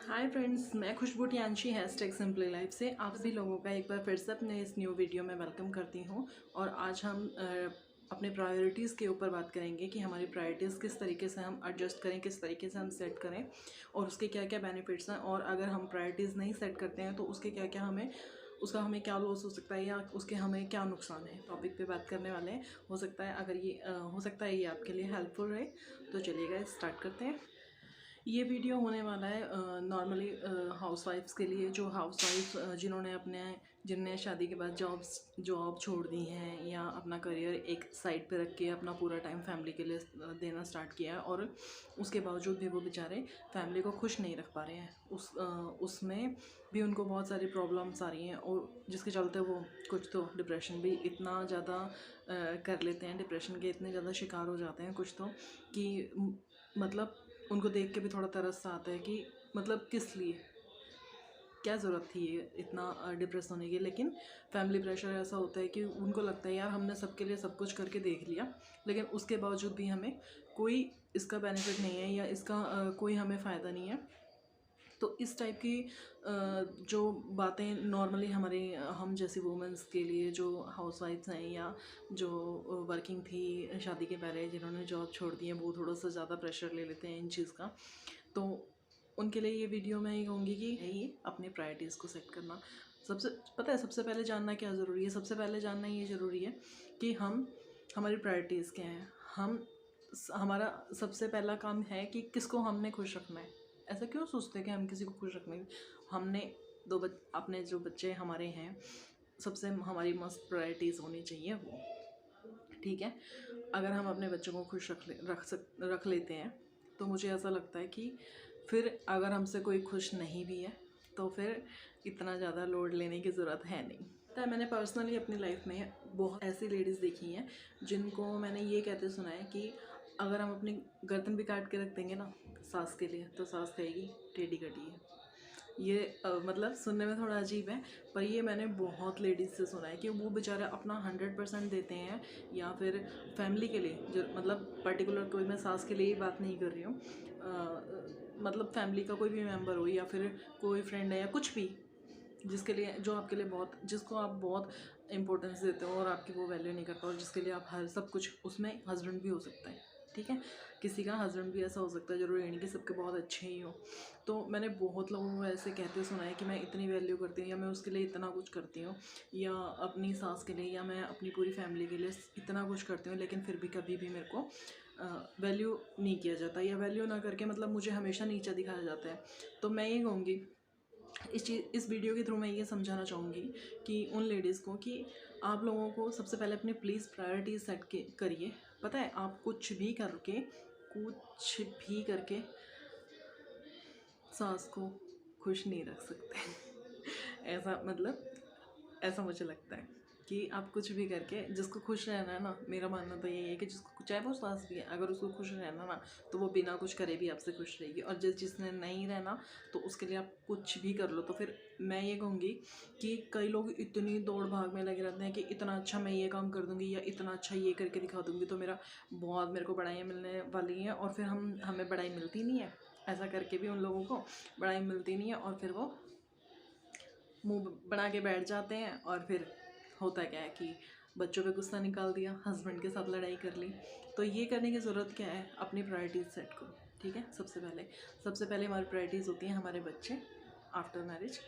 Hi friends, मैं खुशबू टियांशी hashtag simply life से आप सभी लोगों का एक बार फिर से अपने इस न्यू वीडियो में वेलकम करती हूँ। और आज हम अपने प्रायोरिटीज़ के ऊपर बात करेंगे कि हमारी प्रायोरिटीज़ किस तरीके से हम एडजस्ट करें, किस तरीके से हम सेट करें और उसके क्या क्या बेनिफिट्स हैं। और अगर हम प्रायोरिटीज़ नहीं सेट करते हैं तो उसके क्या क्या हमें क्या लॉस हो सकता है या उसके हमें क्या नुकसान है, टॉपिक पे बात करने वाले हैं। हो सकता है ये आपके लिए हेल्पफुल रहे। तो चलिएगा स्टार्ट करते हैं। ये वीडियो होने वाला है नॉर्मली हाउसवाइफ्स के लिए, जो हाउसवाइफ जिनने शादी के बाद जॉब छोड़ दी हैं या अपना करियर एक साइड पे रख के अपना पूरा टाइम फैमिली के लिए देना स्टार्ट किया है और उसके बावजूद भी वो बेचारे फैमिली को खुश नहीं रख पा रहे हैं। उसमें भी उनको बहुत सारी प्रॉब्लम्स आ रही हैं और जिसके चलते वो कुछ तो डिप्रेशन भी इतना ज़्यादा कर लेते हैं, डिप्रेशन के इतने ज़्यादा शिकार हो जाते हैं कुछ तो कि मतलब उनको देख के भी थोड़ा तरस सा आता है कि मतलब किस लिए, क्या ज़रूरत थी ये इतना डिप्रेस होने की। लेकिन फैमिली प्रेशर ऐसा होता है कि उनको लगता है यार हमने सबके लिए सब कुछ करके देख लिया, लेकिन उसके बावजूद भी हमें कोई इसका बेनिफिट नहीं है या इसका कोई हमें फ़ायदा नहीं है। तो इस टाइप की जो बातें नॉर्मली हम जैसी वुमेंस के लिए जो हाउसवाइफ्स हैं या जो वर्किंग थी शादी के पहले, जिन्होंने जॉब छोड़ दी है, वो थोड़ा सा ज़्यादा प्रेशर ले लेते हैं इन चीज़ का। तो उनके लिए ये वीडियो मैं ये कहूँगी कि ये अपने प्रायोरिटीज़ को सेट करना सबसे पहले जानना क्या ज़रूरी है। सबसे पहले जानना ये ज़रूरी है कि हमारी प्रायोरिटीज़ क्या हैं। हमारा सबसे पहला काम है कि किसको हमने खुश रखना है। ऐसा क्यों सोचते हैं कि हम किसी को खुश रखने, हमने अपने जो बच्चे हमारे हैं, सबसे हमारी मस्ट प्रायोरिटीज़ होनी चाहिए वो, ठीक है। अगर हम अपने बच्चों को खुश रख लेते हैं तो मुझे ऐसा लगता है कि फिर अगर हमसे कोई खुश नहीं भी है तो फिर इतना ज़्यादा लोड लेने की ज़रूरत है नहीं। तो मैंने पर्सनली अपनी लाइफ में बहुत ऐसी लेडीज़ देखी हैं जिनको मैंने ये कहते सुना है कि अगर हम अपनी गर्दन भी काट के रख देंगे ना सास के लिए, तो सास कहेगी टेढ़ी कटी है। ये मतलब सुनने में थोड़ा अजीब है, पर ये मैंने बहुत लेडीज़ से सुना है कि वो बेचारे अपना 100% देते हैं या फिर फैमिली के लिए, जो मतलब पर्टिकुलर कोई, मैं सास के लिए ही बात नहीं कर रही हूँ, मतलब फैमिली का कोई भी मेम्बर हो या फिर कोई फ्रेंड है या कुछ भी, जिसको आप बहुत इंपॉर्टेंस देते हो और आपकी वो वैल्यू नहीं करता, और जिसके लिए आप हर सब कुछ, उसमें हस्बैंड भी हो सकता है, ठीक है। किसी का हस्बैंड भी ऐसा हो सकता है, जरूरी नहीं कि सबके बहुत अच्छे ही हो। तो मैंने बहुत लोगों को ऐसे कहते सुना है कि मैं इतनी वैल्यू करती हूँ या मैं उसके लिए इतना कुछ करती हूँ, या अपनी सास के लिए या मैं अपनी पूरी फैमिली के लिए इतना कुछ करती हूँ, लेकिन फिर भी कभी भी मेरे को वैल्यू नहीं किया जाता, या वैल्यू ना करके मतलब मुझे हमेशा नीचा दिखाया जाता है। तो मैं ये कहूँगी, इस वीडियो के थ्रू मैं ये समझाना चाहूँगी कि उन लेडीज़ को कि आप लोगों को सबसे पहले अपनी प्लीज़ प्रायोरिटीज सेट करिए। पता है, आप कुछ भी करके सास को खुश नहीं रख सकते। ऐसा मुझे लगता है कि आप कुछ भी करके जिसको खुश रहना है ना, मेरा मानना तो यही है कि जिसको, चाहे वो सास भी है, अगर उसको खुश रहना ना तो वो बिना कुछ करे भी आपसे खुश रहेगी। और जिसने नहीं रहना तो उसके लिए आप कुछ भी कर लो। तो फिर मैं ये कहूँगी कि कई लोग इतनी दौड़ भाग में लगे रहते हैं कि इतना अच्छा मैं ये काम कर दूँगी या इतना अच्छा ये करके दिखा दूँगी तो मेरे को बढ़ाइयाँ मिलने वाली हैं, और फिर हमें बढ़ाई मिलती नहीं है। ऐसा करके भी उन लोगों को बढ़ाई मिलती नहीं है और फिर वो मुंह बना के बैठ जाते हैं। और फिर होता क्या है कि बच्चों पे गुस्सा निकाल दिया, हस्बैंड के साथ लड़ाई कर ली। तो ये करने की ज़रूरत क्या है, अपनी प्रायोरिटीज़ सेट करो, ठीक है। सबसे पहले हमारी प्रायोरिटीज़ होती हैं हमारे बच्चे, आफ्टर मैरिज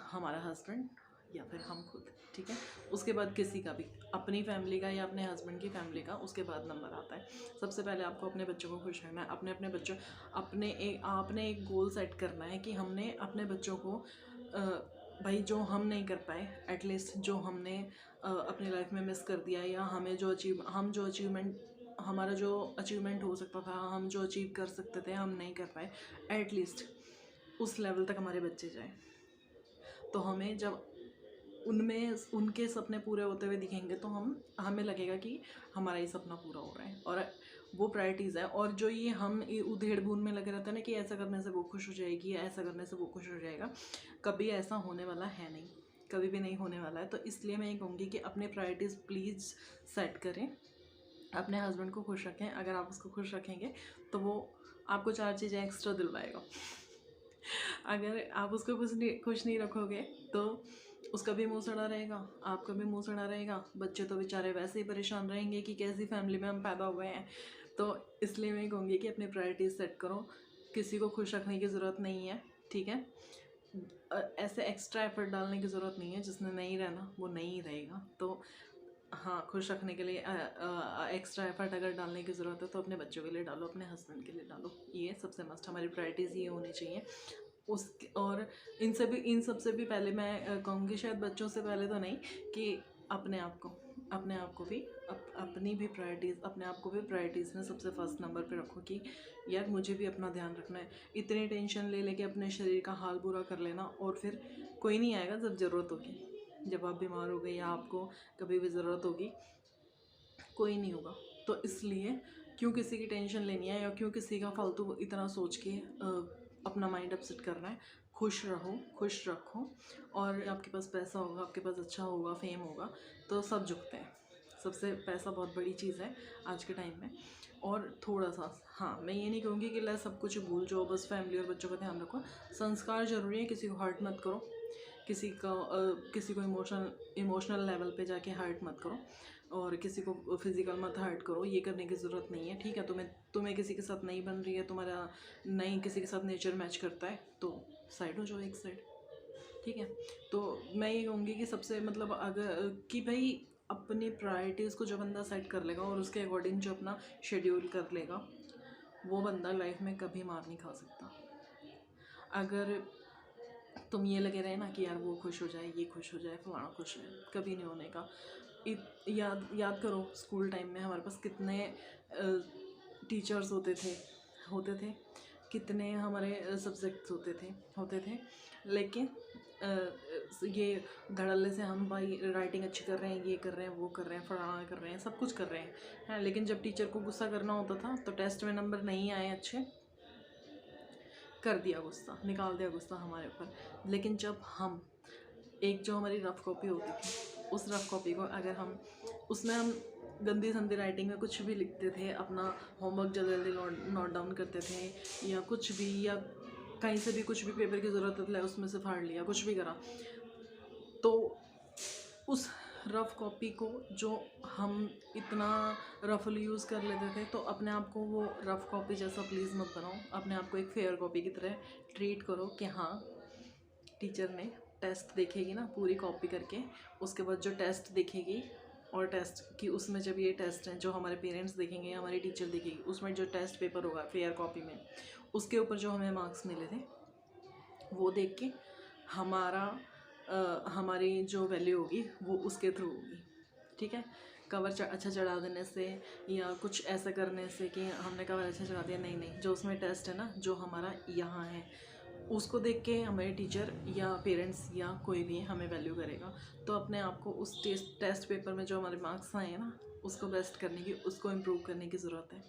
हमारा हस्बैंड या फिर हम खुद, ठीक है। उसके बाद किसी का भी, अपनी फैमिली का या अपने हस्बैंड की फैमिली का, उसके बाद नंबर आता है। सबसे पहले आपको अपने बच्चों को खुश रखना है। आपने एक गोल सेट करना है कि हमने अपने बच्चों को भाई जो हम नहीं कर पाए, एटलीस्ट जो हमने अपनी लाइफ में मिस कर दिया, या हमारा जो अचीवमेंट हो सकता था, हम जो अचीव कर सकते थे, हम नहीं कर पाए, एटलीस्ट उस लेवल तक हमारे बच्चे जाएँ। तो हमें जब उनमें उनके सपने पूरे होते हुए दिखेंगे तो हमें लगेगा कि हमारा ये सपना पूरा हो रहा है, और वो प्रायोरिटीज़ है। और जो हम उधेड़ बून में लगे रहते हैं ना कि ऐसा करने से वो खुश हो जाएगी या ऐसा करने से वो खुश हो जाएगा, कभी ऐसा होने वाला है नहीं, कभी भी नहीं होने वाला है। तो इसलिए मैं ये कहूँगी कि अपने प्रायोरिटीज़ प्लीज़ सेट करें, अपने हस्बैंड को खुश रखें। अगर आप उसको खुश रखेंगे तो वो आपको 4 चीज़ें एक्स्ट्रा दिलवाएगा। अगर आप उसको खुश नहीं रखोगे तो उसका भी मुंह सड़ा रहेगा, आपका भी मुंह सड़ा रहेगा, बच्चे तो बेचारे वैसे ही परेशान रहेंगे कि कैसी फैमिली में हम पैदा हुए हैं। तो इसलिए मैं कहूँगी कि अपनी प्रायोरिटीज़ सेट करो, किसी को खुश रखने की ज़रूरत नहीं है, ठीक है। ऐसे एक्स्ट्रा एफर्ट डालने की ज़रूरत नहीं है, जिसने नहीं रहना वो नहीं रहेगा। तो हाँ, खुश रखने के लिए एक्स्ट्रा एफर्ट अगर डालने की ज़रूरत है तो अपने बच्चों के लिए डालो, अपने हस्बैंड के लिए डालो, ये सबसे मस्ट हमारी प्रायोरिटीज़ ये होनी चाहिए। उस और इन सब से भी पहले मैं कहूँगी, शायद बच्चों से पहले तो नहीं, कि अपने आप को भी अपनी भी प्रायोरिटीज़, अपने आप को भी प्रायोरिटीज़ में सबसे फर्स्ट नंबर पे रखो कि यार मुझे भी अपना ध्यान रखना है। इतनी टेंशन ले लेके अपने शरीर का हाल बुरा कर लेना, और फिर कोई नहीं आएगा जब ज़रूरत होगी, जब आप बीमार हो गए या आपको कभी भी ज़रूरत होगी, कोई नहीं होगा। तो इसलिए क्यों किसी की टेंशन लेनी है, या क्यों किसी का फालतू इतना सोच के अपना माइंड अपसेट करना है। खुश रहो, खुश रखो, और आपके पास पैसा होगा, आपके पास अच्छा होगा, फेम होगा, तो सब झुकते हैं। सबसे पैसा बहुत बड़ी चीज़ है आज के टाइम में। और थोड़ा सा, हाँ, मैं ये नहीं कहूँगी कि सब कुछ भूल जाओ, बस फैमिली और बच्चों का ध्यान रखो। संस्कार ज़रूरी है, किसी को हर्ट मत करो, किसी को इमोशनल लेवल पे जाके हर्ट मत करो, और किसी को फिज़िकल मत हर्ट करो, ये करने की ज़रूरत नहीं है, ठीक है। तुम्हें किसी के साथ नहीं बन रही है, तुम्हारा नहीं किसी के साथ नेचर मैच करता है, तो साइड हो जाओ एक साइड, ठीक है। तो मैं ये कहूँगी कि सबसे मतलब अगर कि भाई अपनी प्रायोरिटीज़ को जो बंदा सेट कर लेगा और उसके अकॉर्डिंग जो अपना शेड्यूल कर लेगा, वो बंदा लाइफ में कभी मार नहीं खा सकता। अगर तुम ये लगे रहे ना कि यार वो खुश हो जाए, ये खुश हो जाए, फलाना खुश है, कभी नहीं होने का। याद करो स्कूल टाइम में हमारे पास कितने टीचर्स होते थे, कितने हमारे सब्जेक्ट्स होते थे, लेकिन ये धड़ल्ले से हम भाई राइटिंग अच्छी कर रहे हैं, ये कर रहे हैं, वो कर रहे हैं, फलाना कर रहे हैं, सब कुछ कर रहे हैं, लेकिन जब टीचर को गुस्सा करना होता था तो टेस्ट में नंबर नहीं आए अच्छे, कर दिया गुस्सा, निकाल दिया गुस्सा हमारे ऊपर। लेकिन जब हम एक जो हमारी रफ़ कॉपी होती थी, उस रफ़ कॉपी को अगर उसमें हम गंदी संदी राइटिंग में कुछ भी लिखते थे, अपना होमवर्क जल्दी जल्दी नोट डाउन करते थे, या कुछ भी, या कहीं से भी कुछ भी पेपर की ज़रूरत है उसमें से फाड़ लिया, कुछ भी करा, तो उस रफ़ कॉपी को जो हम इतना रफली यूज़ कर लेते थे, तो अपने आप को वो रफ़ कॉपी जैसा प्लीज़ मत बनाओ। अपने आप को एक फेयर कॉपी की तरह ट्रीट करो कि हाँ, टीचर ने टेस्ट देखेगी ना पूरी कॉपी करके, उसके बाद जो टेस्ट देखेगी, और टेस्ट की उसमें जब ये टेस्ट हैं जो हमारे पेरेंट्स देखेंगे, हमारी टीचर देखेगी, उसमें जो टेस्ट पेपर होगा फेयर कॉपी में, उसके ऊपर जो हमें मार्क्स मिले थे, वो देख के हमारी जो वैल्यू होगी वो उसके थ्रू होगी, ठीक है। कवर अच्छा चढ़ा देने से या कुछ ऐसा करने से कि हमने कवर अच्छा चढ़ा दिया, नहीं, जो उसमें टेस्ट है ना, जो हमारा यहाँ है, उसको देख के हमारे टीचर या पेरेंट्स या कोई भी हमें वैल्यू करेगा। तो अपने आप को उस टेस्ट पेपर में जो हमारे मार्क्स आए हैं ना, उसको बेस्ट करने की, उसको इम्प्रूव करने की ज़रूरत है।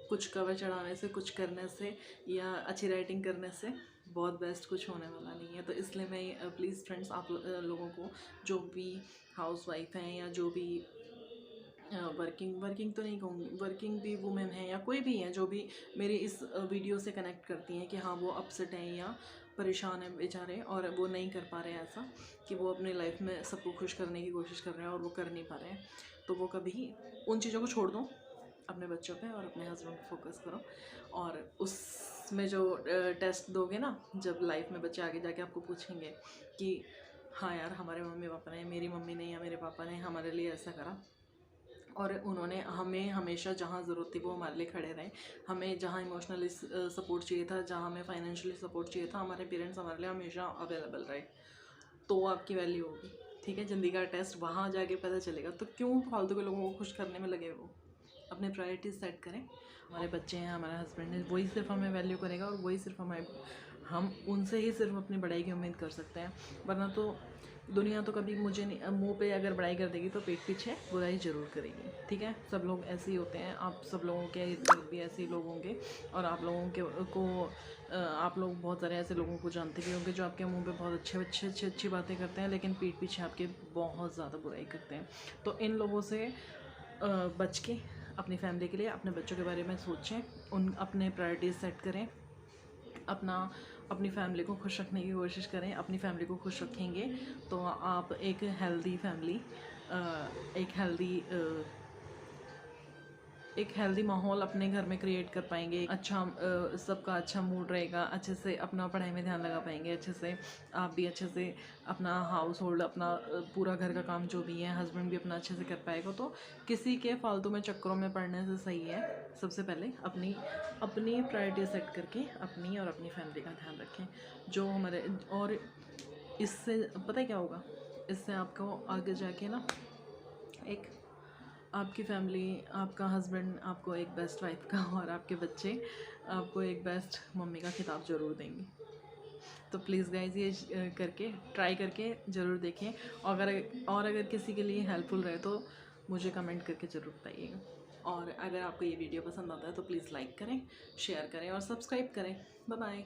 कुछ कवर चढ़ाने से, कुछ करने से, या अच्छी राइटिंग करने से बहुत बेस्ट कुछ होने वाला नहीं है। तो इसलिए मैं प्लीज़ फ्रेंड्स, आप लोगों को, जो भी हाउसवाइफ हैं या जो भी वर्किंग तो नहीं कहूँगी, वर्किंग भी वुमेन है या कोई भी है जो भी मेरी इस वीडियो से कनेक्ट करती हैं कि हाँ वो अपसेट हैं या परेशान हैं बेचारे, और वो नहीं कर पा रहे हैं ऐसा कि वो अपनी लाइफ में सबको खुश करने की कोशिश कर रहे हैं और वो कर नहीं पा रहे हैं, तो वो कभी उन चीज़ों को छोड़ दो, अपने बच्चों पे और अपने हस्बैंड पे फोकस करो। और उसमें जो टेस्ट दोगे ना, जब लाइफ में बच्चे आगे जाके आपको पूछेंगे कि हाँ यार, हमारे मम्मी पापा ने, मेरी मम्मी ने या मेरे पापा ने हमारे लिए ऐसा करा, और उन्होंने हमें हमेशा जहाँ ज़रूरत थी वो हमारे लिए खड़े रहे, हमें जहाँ इमोशनली सपोर्ट चाहिए था, जहाँ हमें फाइनेंशियली सपोर्ट चाहिए था, हमारे पेरेंट्स हमारे लिए हमेशा अवेलेबल रहे, तो आपकी वैल्यू होगी, ठीक है। ज़िंदगी का टेस्ट वहाँ जाके पता चलेगा। तो क्यों फालतू के लोगों को खुश करने में लगे हो, अपने प्रायोरिटीज़ सेट करें। हमारे बच्चे हैं, हमारा हस्बैंड है, वही सिर्फ हमें वैल्यू करेगा, और वही सिर्फ हम उनसे ही सिर्फ अपनी बढ़ाई की उम्मीद कर सकते हैं। वरना तो दुनिया तो कभी मुझे नहीं, मुंह पे अगर बड़ाई कर देगी तो पीठ पीछे बुराई ज़रूर करेगी, ठीक है। सब लोग ऐसे ही होते हैं, आप सब लोगों के इर्द भी ऐसे ही लोग होंगे, और आप लोगों को आप लोग बहुत सारे ऐसे लोगों को जानते भी होंगे जो आपके मुंह पे बहुत अच्छी बातें करते हैं, लेकिन पीठ पीछे आपके बहुत ज़्यादा बुराई करते हैं। तो इन लोगों से बच के अपनी फैमिली के लिए, अपने बच्चों के बारे में सोचें, उन अपने प्रायोरिटीज़ सेट करें, अपनी फैमिली को खुश रखने की कोशिश करें। अपनी फैमिली को खुश रखेंगे तो आप एक हेल्दी फैमिली, एक हेल्दी माहौल अपने घर में क्रिएट कर पाएंगे। सबका अच्छा मूड रहेगा, अच्छे से अपना पढ़ाई में ध्यान लगा पाएंगे, अच्छे से आप भी अच्छे से अपना हाउस होल्ड, अपना पूरा घर का काम जो भी है, हस्बैंड भी अपना अच्छे से कर पाएगा। तो किसी के फालतू में चक्करों में पड़ने से सही है सबसे पहले अपनी प्रायोरिटी सेट करके अपनी और अपनी फैमिली का ध्यान रखें। जो हमारे और इससे पता है क्या होगा, इससे आपको आगे जाके ना एक आपकी फैमिली, आपका हस्बैंड आपको एक बेस्ट वाइफ का और आपके बच्चे आपको एक बेस्ट मम्मी का खिताब ज़रूर देंगे। तो प्लीज़ गाइज ये ट्राई करके ज़रूर देखें। अगर किसी के लिए हेल्पफुल रहे तो मुझे कमेंट करके ज़रूर बताइएगा। और अगर आपको ये वीडियो पसंद आता है तो प्लीज़ लाइक करें, शेयर करें और सब्सक्राइब करें। Bye bye.